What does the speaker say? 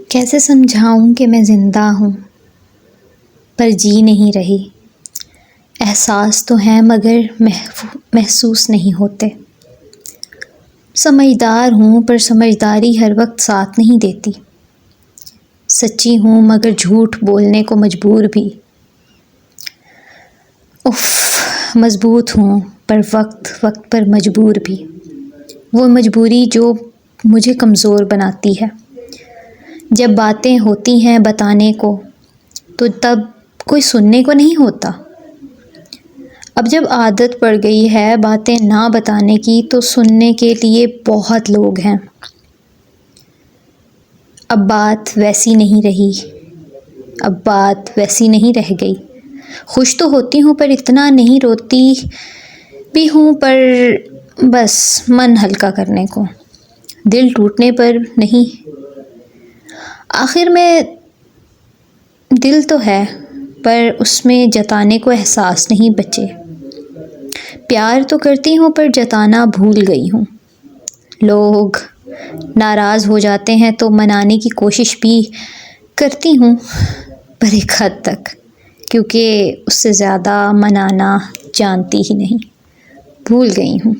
کیسے سمجھاؤں کہ میں زندہ ہوں پر جی نہیں رہی۔ احساس تو ہیں مگر محسوس نہیں ہوتے۔ سمجھدار ہوں پر سمجھداری ہر وقت ساتھ نہیں دیتی۔ سچی ہوں مگر جھوٹ بولنے کو مجبور بھی۔ مضبوط ہوں پر وقت پر مجبور بھی۔ وہ مجبوری جو مجھے کمزور بناتی ہے۔ جب باتیں ہوتی ہیں بتانے کو تو تب کوئی سننے کو نہیں ہوتا۔ اب جب عادت پڑ گئی ہے باتیں نہ بتانے کی تو سننے کے لیے بہت لوگ ہیں۔ اب بات ویسی نہیں رہی، اب بات ویسی نہیں رہ گئی۔ خوش تو ہوتی ہوں پر اتنا نہیں، روتی بھی ہوں پر بس من ہلکا کرنے کو، دل ٹوٹنے پر نہیں۔ آخر میں دل تو ہے پر اس میں جتانے کو احساس نہیں بچے۔ پیار تو کرتی ہوں پر جتانا بھول گئی ہوں۔ لوگ ناراض ہو جاتے ہیں تو منانے کی کوشش بھی کرتی ہوں پر ایک حد تک، کیونکہ اس سے زیادہ منانا جانتی ہی نہیں، بھول گئی ہوں۔